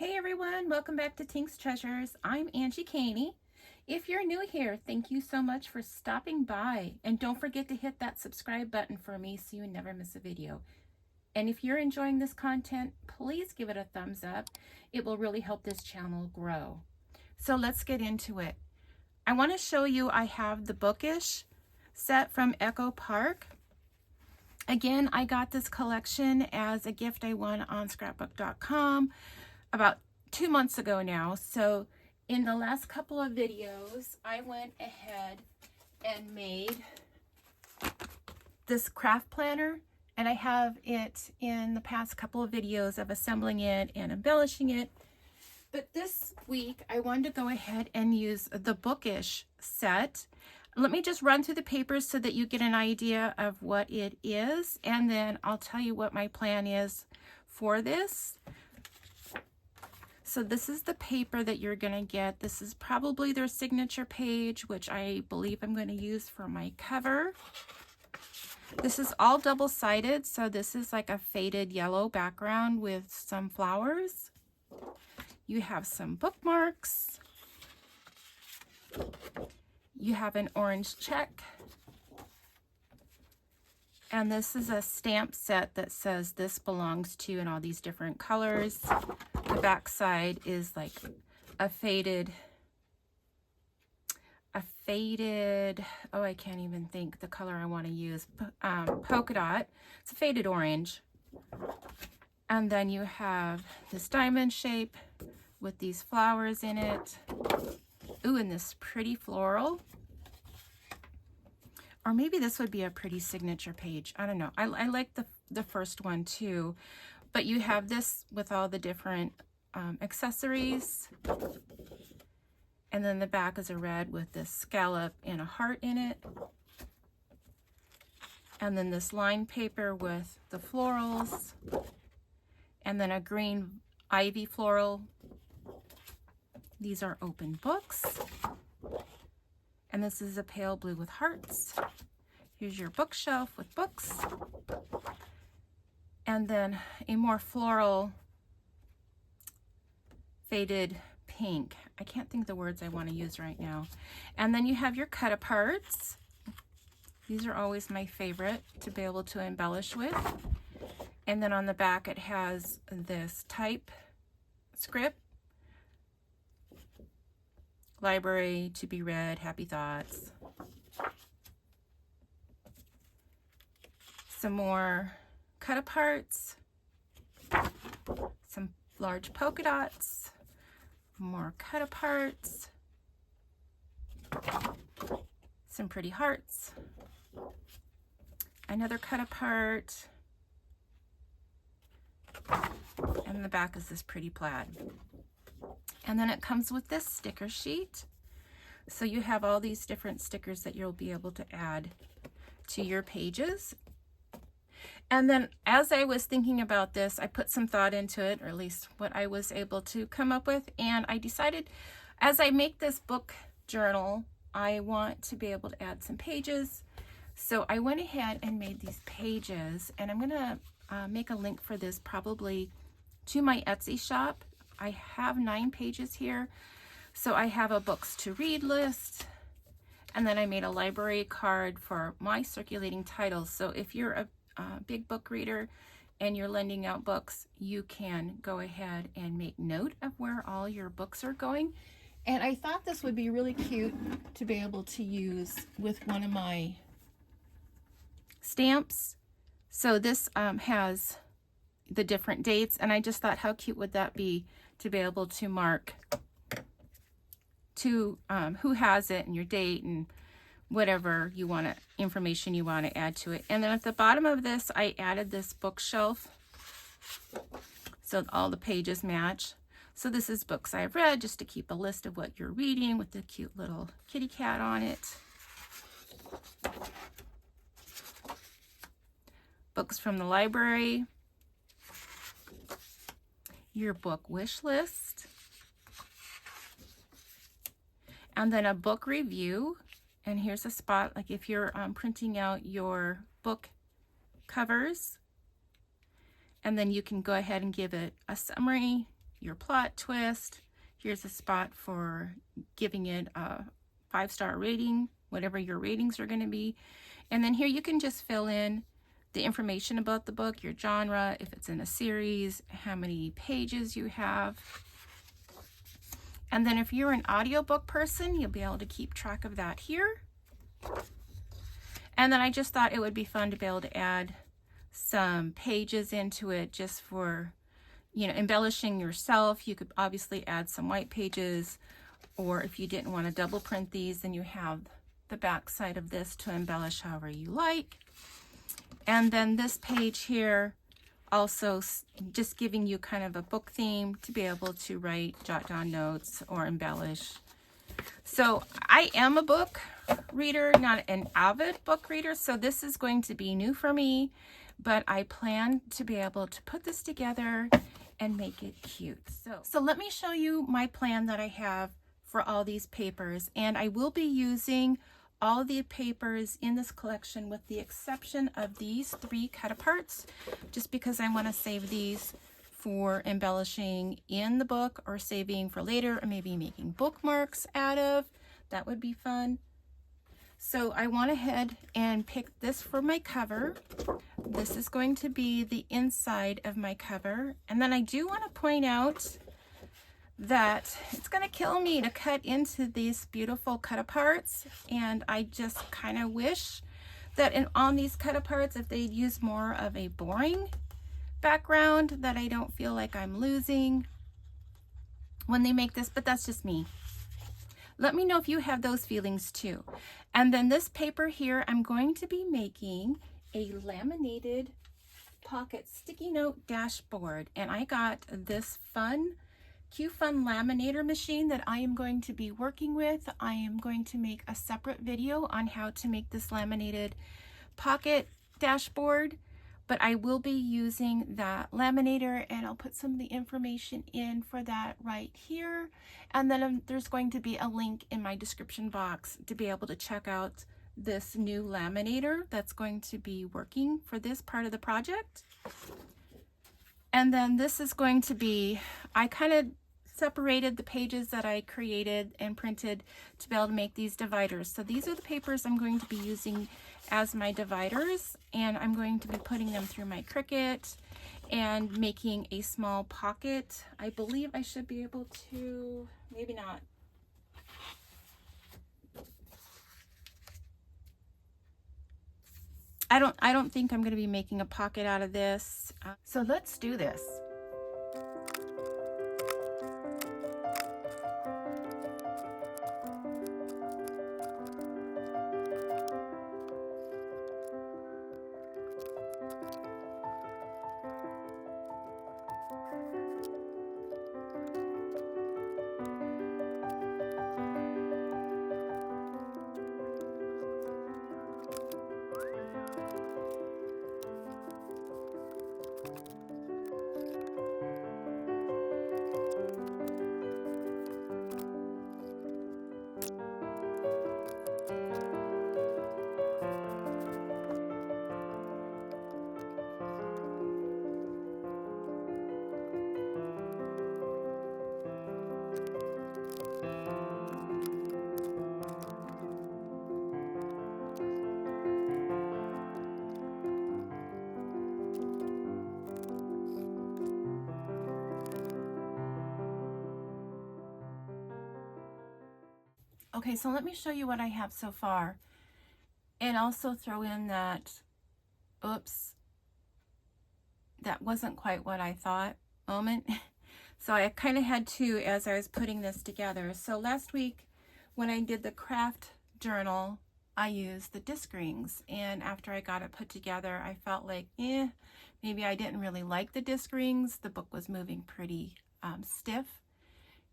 Hey everyone, welcome back to Tink's Treasures. I'm Angie Caney. If you're new here, thank you so much for stopping by. And don't forget to hit that subscribe button for me so you never miss a video. And if you're enjoying this content, please give it a thumbs up. It will really help this channel grow. So let's get into it. I want to show you I have the Bookish set from Echo Park. Again, I got this collection as a gift I won on scrapbook.com about 2 months ago now. So in the last couple of videos, I went ahead and made this craft planner, and I have it in the past couple of videos of assembling it and embellishing it. But this week I wanted to go ahead and use the Bookish set. Let me just run through the papers so that you get an idea of what it is, and then I'll tell you what my plan is for this. So this is the paper that you're going to get. This is probably their signature page, which I believe I'm going to use for my cover. This is all double-sided, so this is like a faded yellow background with some flowers. You have some bookmarks. You have an orange check. And this is a stamp set that says this belongs to in all these different colors. The back side is like a faded, oh, I can't even think the color I want to use, polka dot. It's a faded orange. And then you have this diamond shape with these flowers in it. Ooh, and this pretty floral. Or maybe this would be a pretty signature page. I don't know. I like the first one too. But you have this with all the different accessories. And then the back is a red with this scallop and a heart in it. And then this lined paper with the florals. And then a green ivy floral. These are open books. And this is a pale blue with hearts. Here's your bookshelf with books. And then a more floral faded pink. I can't think of the words I want to use right now. And then you have your cut aparts. These are always my favorite to be able to embellish with. And then on the back it has this type script. Library, to be read, happy thoughts. Some more cut aparts. Some large polka dots. More cut aparts. Some pretty hearts. Another cut apart. And the back is this pretty plaid. And then it comes with this sticker sheet. So you have all these different stickers that you'll be able to add to your pages. And then as I was thinking about this, I put some thought into it, or at least what I was able to come up with. And I decided as I make this book journal, I want to be able to add some pages. So I went ahead and made these pages, and I'm going to make a link for this probably to my Etsy shop. I have 9 pages here. So I have a books to read list, and then I made a library card for my circulating titles. So if you're a big book reader and you're lending out books, you can go ahead and make note of where all your books are going. And I thought this would be really cute to be able to use with one of my stamps. So this has the different dates, and I just thought how cute would that be to be able to mark to who has it and your date and whatever you want to, information you want to add to it. And then at the bottom of this, I added this bookshelf so all the pages match. So this is books I've read, just to keep a list of what you're reading with the cute little kitty cat on it. Books from the library. Your book wish list. And then a book review. And here's a spot, like if you're printing out your book covers, and then you can go ahead and give it a summary your plot twist. Here's a spot for giving it a 5-star rating, whatever your ratings are going to be. And then here you can just fill in the information about the book, your genre, if it's in a series, how many pages you have. And then if you're an audiobook person, you'll be able to keep track of that here. And then I just thought it would be fun to be able to add some pages into it just for, you know, embellishing yourself. You could obviously add some white pages, or if you didn't want to double print these, then you have the back side of this to embellish however you like. And then this page here also just giving you kind of a book theme to be able to write, jot down notes, or embellish. So I am a book reader, not an avid book reader, so this is going to be new for me, but I plan to be able to put this together and make it cute. So let me show you my plan that I have for all these papers, and I will be using all the papers in this collection with the exception of these 3 cut-aparts, just because I want to save these for embellishing in the book or saving for later, or maybe making bookmarks out of. That would be fun. So I went ahead and picked this for my cover. This is going to be the inside of my cover. And then I do want to point out that it's going to kill me to cut into these beautiful cut-aparts, and I just kind of wish that on these cut-aparts, if they'd use more of a boring background that I don't feel like I'm losing when they make this, but that's just me. Let me know if you have those feelings too. And then this paper here, I'm going to be making a laminated pocket sticky note dashboard, and I got this fun QFUN laminator machine that I am going to be working with. I am going to make a separate video on how to make this laminated pocket dashboard, but I will be using that laminator, and I'll put some of the information in for that right here. And then there's going to be a link in my description box to be able to check out this new laminator that's going to be working for this part of the project. And then this is going to be, I kind of separated the pages that I created and printed to be able to make these dividers. So these are the papers I'm going to be using as my dividers, and I'm going to be putting them through my Cricut and making a small pocket. I believe I should be able to, maybe not. I don't think I'm going to be making a pocket out of this. So let's do this. Okay, so let me show you what I have so far, and also throw in that, oops, that wasn't quite what I thought moment. So I kind of had to as I was putting this together. So last week when I did the craft journal, I used the disc rings, and after I got it put together, I felt like, maybe I didn't really like the disc rings. The book was moving pretty stiff,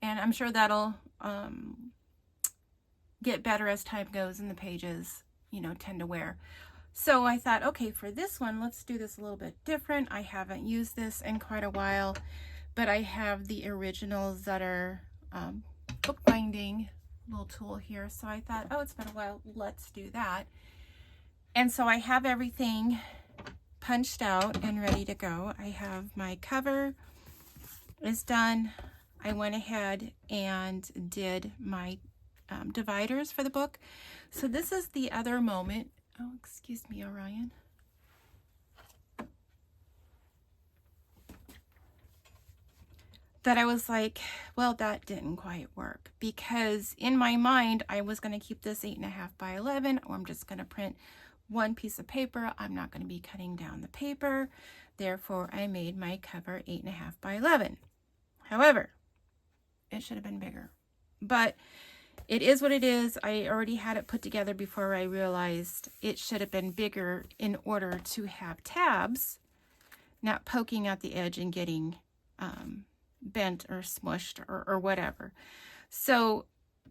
and I'm sure that'll get better as time goes and the pages, you know, tend to wear. So I thought, okay, for this one, let's do this a little bit different. I haven't used this in quite a while, but I have the original Zutter bookbinding little tool here. So I thought, oh, it's been a while, let's do that. And so I have everything punched out and ready to go. I have my cover, is done, I went ahead and did my dividers for the book. So this is the other moment. Oh, excuse me, Orion. That I was like, well, that didn't quite work, because in my mind I was going to keep this 8.5 by 11, or I'm just going to print one piece of paper. I'm not going to be cutting down the paper. Therefore, I made my cover 8.5 by 11. However, it should have been bigger, but it is what it is. I already had it put together before I realized it should have been bigger in order to have tabs not poking at the edge and getting bent or smushed or whatever. So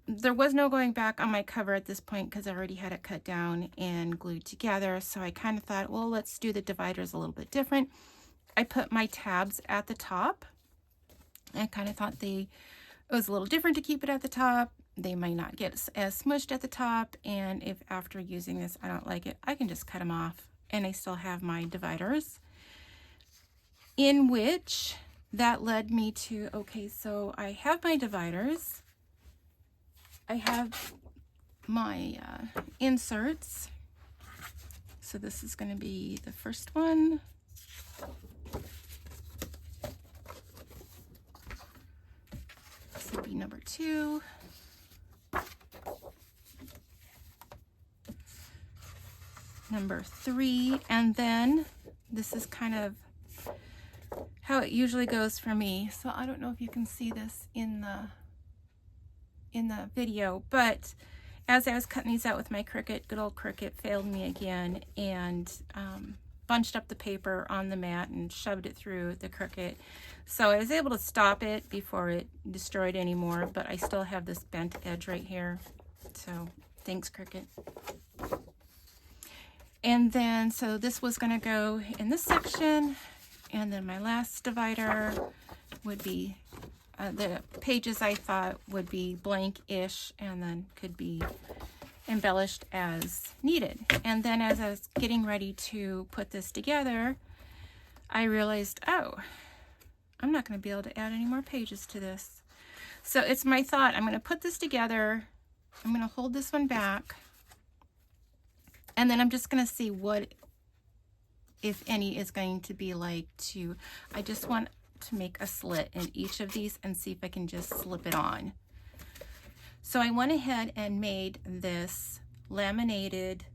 there was no going back on my cover at this point because I already had it cut down and glued together. So I kind of thought, well, let's do the dividers a little bit different. I put my tabs at the top. I kind of thought it was a little different to keep it at the top. They might not get as smushed at the top, and if after using this I don't like it, I can just cut them off and I still have my dividers. In which that led me to, okay, so I have my dividers, I have my inserts. So this is going to be the first one. This would be number 2. Number 3, and then this is kind of how it usually goes for me. So I don't know if you can see this in the video, but as I was cutting these out with my Cricut, good old Cricut failed me again and bunched up the paper on the mat and shoved it through the Cricut. So I was able to stop it before it destroyed anymore, but I still have this bent edge right here. So thanks, Cricut. And then, so this was going to go in this section, and then my last divider would be the pages I thought would be blank-ish and then could be embellished as needed. And then as I was getting ready to put this together, I realized, oh, I'm not going to be able to add any more pages to this. So it's my thought, I'm going to put this together, I'm going to hold this one back, and then I'm just going to see what, if any, is going to be like to, I just want to make a slit in each of these and see if I can just slip it on. So I went ahead and made this laminated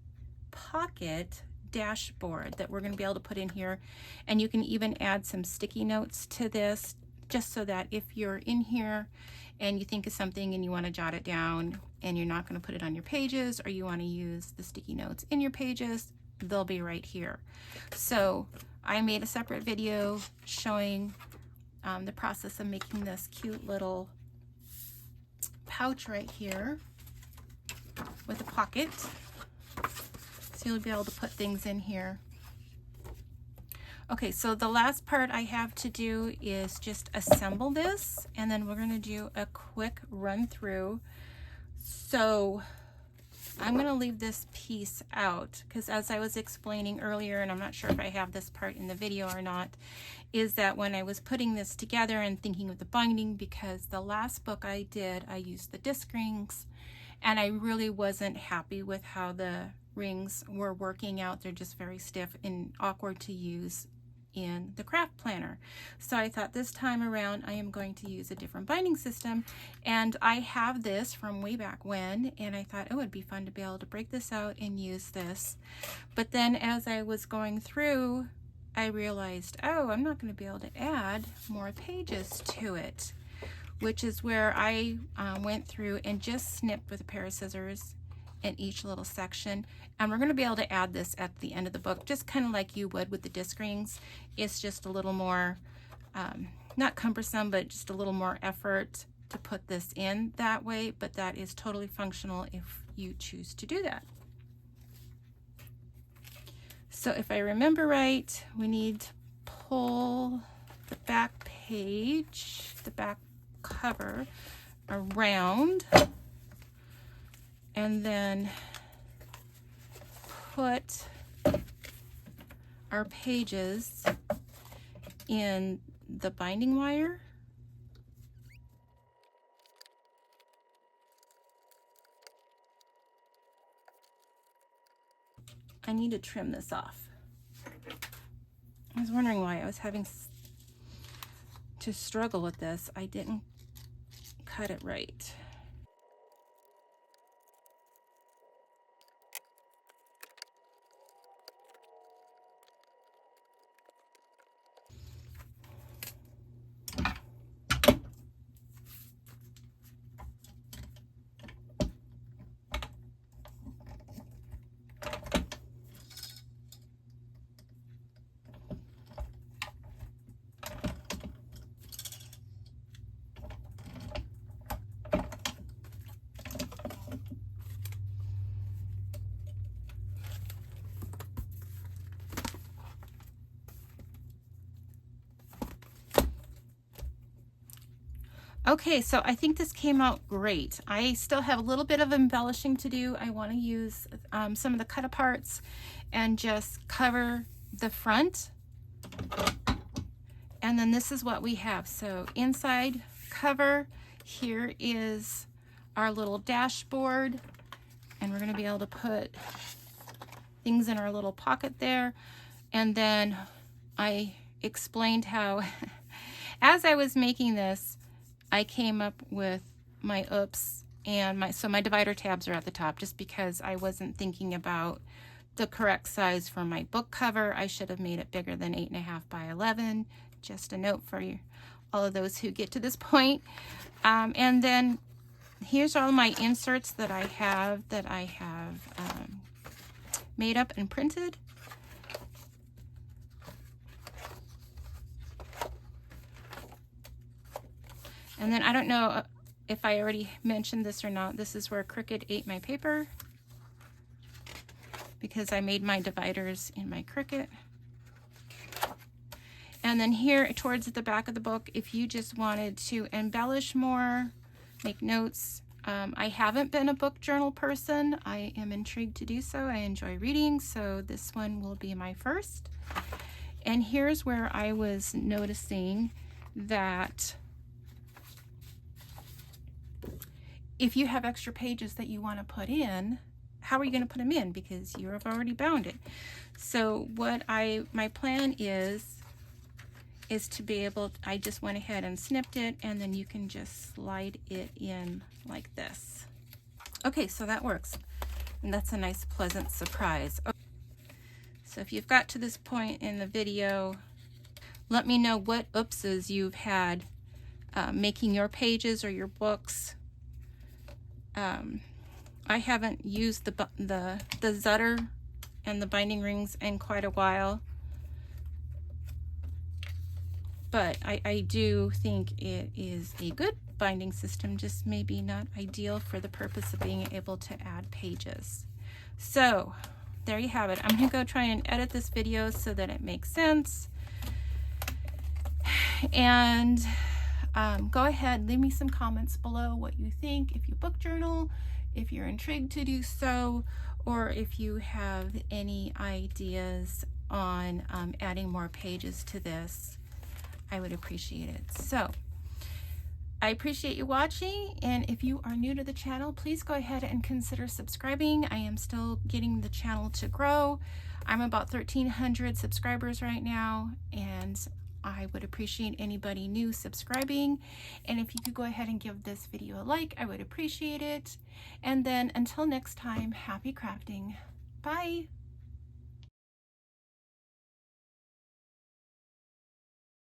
pocket dashboard that we're going to be able to put in here, and you can even add some sticky notes to this, just so that if you're in here and you think of something and you want to jot it down and you're not going to put it on your pages, or you want to use the sticky notes in your pages, they'll be right here. So I made a separate video showing the process of making this cute little pouch right here with a pocket. So you'll be able to put things in here. Okay, so the last part I have to do is just assemble this, and then we're going to do a quick run through. So I'm going to leave this piece out because, as I was explaining earlier, and I'm not sure if I have this part in the video or not, is that when I was putting this together and thinking of the binding, because the last book I did, I used the disc rings, and I really wasn't happy with how the rings were working out. They're just very stiff and awkward to use in the craft planner. So I thought this time around I am going to use a different binding system, and I have this from way back when, and I thought, oh, it'd be fun to be able to break this out and use this. But then as I was going through, I realized, oh, I'm not going to be able to add more pages to it, which is where I went through and just snipped with a pair of scissors in each little section. And we're going to be able to add this at the end of the book, just kind of like you would with the disc rings. It's just a little more, not cumbersome, but just a little more effort to put this in that way, but that is totally functional if you choose to do that. So if I remember right, we need to pull the back page, the back cover around, and then put our pages in the binding wire I need to trim this off. I was wondering why I was having to struggle with this. I didn't cut it right. Okay, so I think this came out great. I still have a little bit of embellishing to do. I want to use some of the cut aparts and just cover the front. And then this is what we have. So inside cover, here is our little dashboard, and we're going to be able to put things in our little pocket there. And then I explained how as I was making this, I came up with my oops, and my divider tabs are at the top just because I wasn't thinking about the correct size for my book cover. I should have made it bigger than 8.5 by 11. Just a note for you, all of those who get to this point. And then here's all my inserts that I have made up and printed. And then I don't know if I already mentioned this or not. This is where Cricut ate my paper because I made my dividers in my Cricut. And then here towards the back of the book, if you just wanted to embellish more, make notes. I haven't been a book journal person. I am intrigued to do so. I enjoy reading, so this one will be my first. And here's where I was noticing that if you have extra pages that you want to put in, how are you going to put them in? Because you have already bound it. So what my plan is to be able, I just went ahead and snipped it, and then you can just slide it in like this. Okay, so that works. And that's a nice, pleasant surprise. Okay. So if you've got to this point in the video, let me know what oopses you've had making your pages or your books. I haven't used the Zutter and the binding rings in quite a while, but I do think it is a good binding system, just maybe not ideal for the purpose of being able to add pages. So there you have it. I'm going to go try and edit this video so that it makes sense. And go ahead, leave me some comments below what you think, if you book journal, if you're intrigued to do so, or if you have any ideas on adding more pages to this. I would appreciate it. So I appreciate you watching, and if you are new to the channel, please go ahead and consider subscribing. I am still getting the channel to grow. I'm about 1,300 subscribers right now, and I would appreciate anybody new subscribing. And if you could go ahead and give this video a like, I would appreciate it. And then until next time, happy crafting. Bye.